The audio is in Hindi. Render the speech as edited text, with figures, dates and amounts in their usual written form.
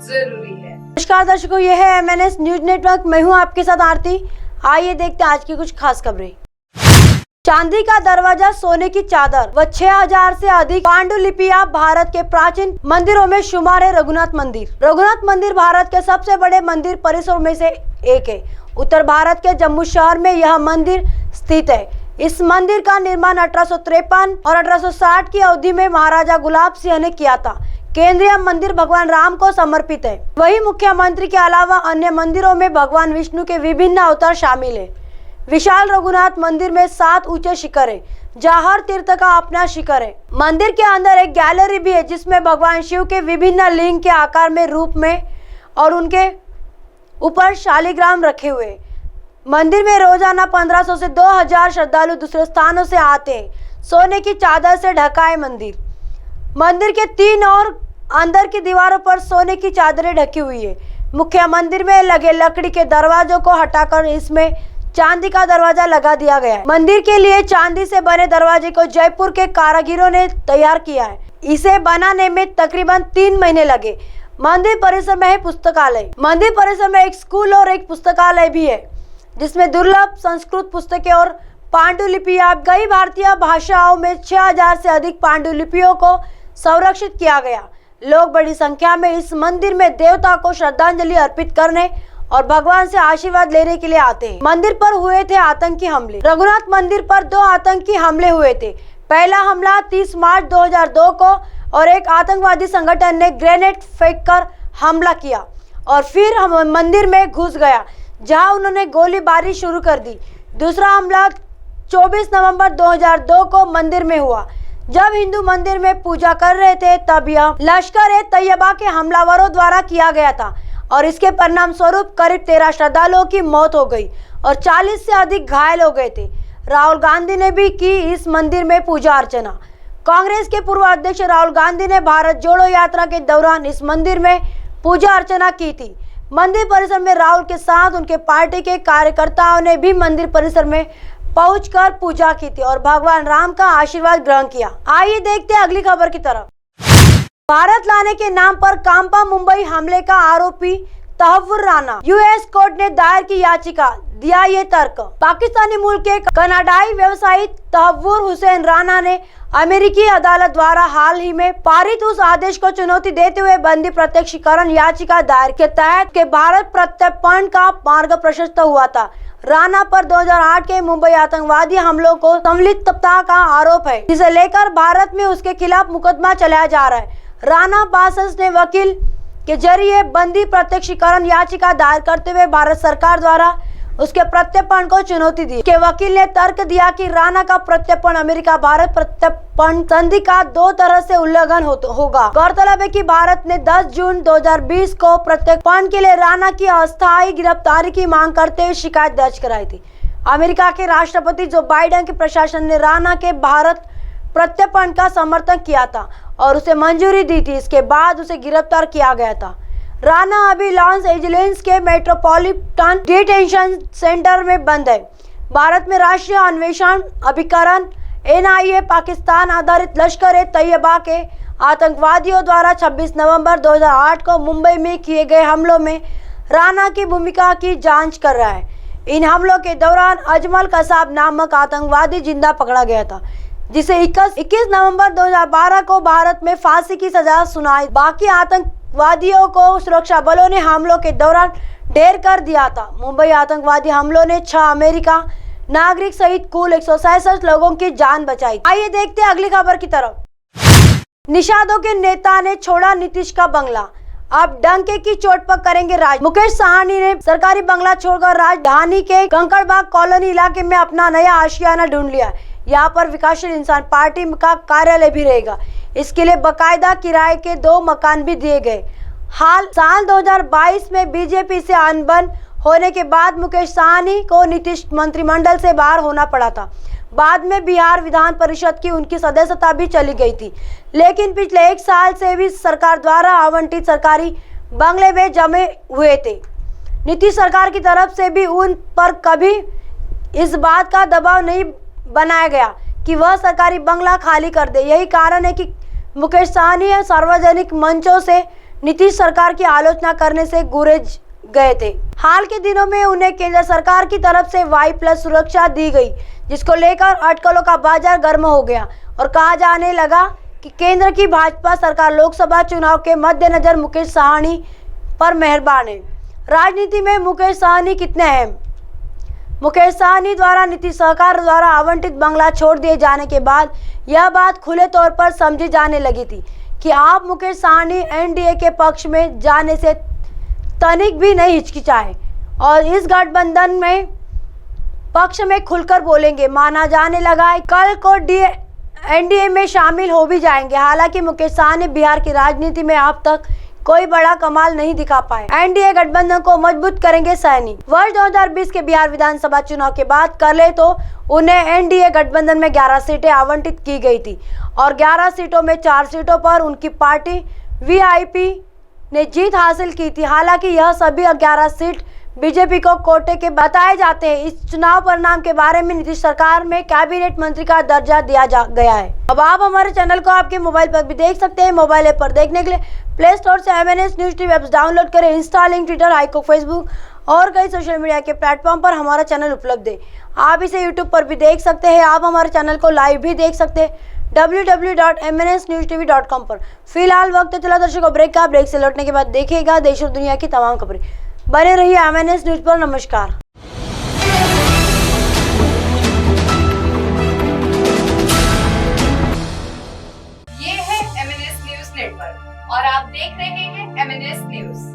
जरूरी है। नमस्कार दर्शकों, यह है MNS न्यूज नेटवर्क। मैं हूं आपके साथ आरती। आइए देखते हैं आज की कुछ खास खबरें। चांदी का दरवाजा, सोने की चादर व 6000 से अधिक पांडुलिपियां भारत के प्राचीन मंदिरों में शुमार है। रघुनाथ मंदिर भारत के सबसे बड़े मंदिर परिसरों में से एक है। उत्तर भारत के जम्मू शहर में यह मंदिर स्थित है। इस मंदिर का निर्माण 1853 और 1860 की अवधि में महाराजा गुलाब सिंह ने किया था। केंद्रीय मंदिर भगवान राम को समर्पित है। वही मुख्यमंत्री के अलावा अन्य मंदिरों में भगवान विष्णु के विभिन्न अवतार शामिल है। विशाल रघुनाथ मंदिर में 7 ऊंचे शिखर है, जहाँ हर तीर्थ का अपना शिखर है। मंदिर के अंदर एक गैलरी भी है, जिसमें भगवान शिव के विभिन्न लिंग के आकार में, रूप में और उनके ऊपर शालिग्राम रखे हुए। मंदिर में रोजाना 1500 से 2000 श्रद्धालु दूसरे स्थानों से आते हैं। सोने की चादर से ढका है मंदिर के 3 और अंदर की दीवारों पर सोने की चादरें ढकी हुई है। मुख्य मंदिर में लगे लकड़ी के दरवाजों को हटाकर इसमें चांदी का दरवाजा लगा दिया गया है। मंदिर के लिए चांदी से बने दरवाजे को जयपुर के कारीगरों ने तैयार किया है। इसे बनाने में तकरीबन 3 महीने लगे। मंदिर परिसर में है पुस्तकालय। मंदिर परिसर में एक स्कूल और एक पुस्तकालय भी है, जिसमें दुर्लभ संस्कृत पुस्तकें और पांडुलिपियां, कई भारतीय भाषाओं में 6000 से अधिक पांडुलिपियों को संरक्षित किया गया। लोग बड़ी संख्या में इस मंदिर में देवता को श्रद्धांजलि अर्पित करने और भगवान से आशीर्वाद लेने के लिए आते हैं। मंदिर पर हुए थे आतंकी हमले। रघुनाथ मंदिर पर 2 आतंकी हमले हुए थे। पहला हमला 30 मार्च 2002 को और एक आतंकवादी संगठन ने ग्रेनेड फेंककर हमला किया और फिर मंदिर में घुस गया, जहां उन्होंने गोलीबारी शुरू कर दी। दूसरा हमला 24 नवंबर 2002 को मंदिर में हुआ। जब हिंदू मंदिर में पूजा कर रहे थे, तब यह लश्कर-ए-तैयबा के हमलावरों द्वारा किया गया था और इसके परिणाम स्वरूप करीब 13 श्रद्धालुओं की मौत हो गई और 40 से अधिक घायल हो गए थे। राहुल गांधी ने भी की इस मंदिर में पूजा अर्चना। कांग्रेस के पूर्व अध्यक्ष राहुल गांधी ने भारत जोड़ो यात्रा के दौरान इस मंदिर में पूजा अर्चना की थी। मंदिर परिसर में राहुल के साथ उनके पार्टी के कार्यकर्ताओं ने भी मंदिर परिसर में पहुंचकर पूजा की थी और भगवान राम का आशीर्वाद ग्रहण किया। आइए देखते हैं अगली खबर की तरफ। भारत लाने के नाम पर कांपा मुंबई हमले का आरोपी तहव्वुर राना, यूएस कोर्ट ने दायर की याचिका, दिया ये तर्क। पाकिस्तानी मूल के कनाडाई व्यवसायी तहव्वुर हुसैन राना ने अमेरिकी अदालत द्वारा हाल ही में पारित उस आदेश को चुनौती देते हुए बंदी प्रत्यक्षीकरण याचिका दायर के तहत के भारत प्रत्यर्पण का मार्ग प्रशस्त हुआ था। राना पर 2008 के मुंबई आतंकवादी हमलों को संलिप्तता का आरोप है, जिसे लेकर भारत में उसके खिलाफ मुकदमा चलाया जा रहा है। राना बासस ने वकील के जरिए बंदी प्रत्यक्षीकरण याचिका दायर करते हुए भारत सरकार द्वारा उसके प्रत्यर्पण को चुनौती दी। के वकील ने तर्क दिया कि राना का प्रत्यर्पण अमेरिका भारत प्रत्यर्पण संधि का 2 तरह से उल्लंघन होगा। गौरतलब है कि भारत ने 10 जून 2020 को प्रत्यर्पण के लिए राना की अस्थायी गिरफ्तारी की मांग करते हुए शिकायत दर्ज कराई थी। अमेरिका के राष्ट्रपति जो बाइडेन के प्रशासन ने राना के भारत प्रत्यर्पण का समर्थन किया था और उसे मंजूरी दी थी। इसके बाद उसे गिरफ्तार किया गया था। राना अभी लॉस एंजलिस के मेट्रोपॉलिटन डिटेंशन सेंटर में बंद है। भारत में राष्ट्रीय अन्वेषण अभिकरण NIA पाकिस्तान आधारित लश्कर-ए-तैयबा के आतंकवादियों द्वारा 26 नवंबर 2008 को मुंबई में किए गए हमलों में राना की भूमिका की जांच कर रहा है। इन हमलों के दौरान अजमल कसाब नामक आतंकवादी जिंदा पकड़ा गया था, जिसे 21 नवंबर 2012 को भारत में फांसी की सजा सुनाई। बाकी आतंकवादियों को सुरक्षा बलों ने हमलों के दौरान ढेर कर दिया था। मुंबई आतंकवादी हमलों ने 6 अमेरिका नागरिक सहित कुल 167 लोगों की जान बचाई। आइए देखते हैं अगली खबर की तरफ। निषादों के नेता ने छोड़ा नीतीश का बंगला, अब डंके की चोट पर करेंगे राज। मुकेश साहनी ने सरकारी बंगला छोड़कर राजधानी के कंकड़बाग कॉलोनी इलाके में अपना नया आशियाना ढूंढ लिया। यहाँ पर विकासशील इंसान पार्टी का कार्यालय भी रहेगा। इसके लिए बकायदा किराए के 2 मकान भी दिए गए। साल 2022 में बीजेपी से अनबन होने के बाद मुकेश साहनी को नीतीश मंत्रिमंडल से बाहर होना पड़ा था। बाद में बिहार विधान परिषद की उनकी सदस्यता भी चली गई थी, लेकिन पिछले 1 साल से भी सरकार द्वारा आवंटित सरकारी बंगले में जमे हुए थे। नीतीश सरकार की तरफ से भी उन पर कभी इस बात का दबाव नहीं बनाया गया कि वह सरकारी बंगला खाली कर दे। यही कारण है कि मुकेश साहनी सार्वजनिक मंचों से नीतीश सरकार की आलोचना करने से गुरेज गए थे। हाल के दिनों में उन्हें केंद्र सरकार की तरफ से Y+ सुरक्षा दी गई, जिसको लेकर अटकलों का बाजार गर्म हो गया और कहा जाने लगा कि केंद्र की भाजपा सरकार लोकसभा चुनाव के मद्देनजर मुकेश साहनी पर मेहरबान है। राजनीति में मुकेश साहनी कितने अहम? मुकेश साहनी द्वारा नीतीश सरकार द्वारा आवंटित बंगला छोड़ दिए जाने के बाद यह बात खुले तौर पर समझी जाने लगी थी कि आप मुकेश साहनी NDA के पक्ष में जाने से तनिक भी नहीं हिचकिचाए और इस गठबंधन में पक्ष में खुलकर बोलेंगे। माना जाने लगा है कल को NDA में शामिल हो भी जाएंगे। हालांकि मुकेश साहनी बिहार की राजनीति में अब तक कोई बड़ा कमाल नहीं दिखा पाए। NDA गठबंधन को मजबूत करेंगे साहनी। वर्ष 2020 के बिहार विधानसभा चुनाव के बाद कर ले तो उन्हें NDA गठबंधन में 11 सीटें आवंटित की गई थी और 11 सीटों में 4 सीटों पर उनकी पार्टी VIP ने जीत हासिल की थी। हालांकि यह सभी 11 सीट बीजेपी को कोटे के बताए जाते हैं। इस चुनाव परिणाम के बारे में नीतीश सरकार में कैबिनेट मंत्री का दर्जा दिया गया है। अब आप हमारे चैनल को आपके मोबाइल पर भी देख सकते हैं। मोबाइल ऐप पर देखने के लिए प्ले स्टोर से MNS news TV apps download करें। इंस्टा, लिंक, ट्विटर, हाइको, फेसबुक और कई सोशल मीडिया के प्लेटफॉर्म पर हमारा चैनल उपलब्ध है। आप इसे यूट्यूब पर भी देख सकते हैं। आप हमारे चैनल को लाइव भी देख सकते हैं www.mnsnewstv.com पर। फिलहाल वक्त चला दर्शकों ब्रेक का। ब्रेक से लौटने के बाद देखिएगा देश और दुनिया की तमाम खबरें। बने रहिए MNS न्यूज पर। नमस्कार। ये है MNS न्यूज नेटवर्क और आप देख रहे हैं MNS न्यूज।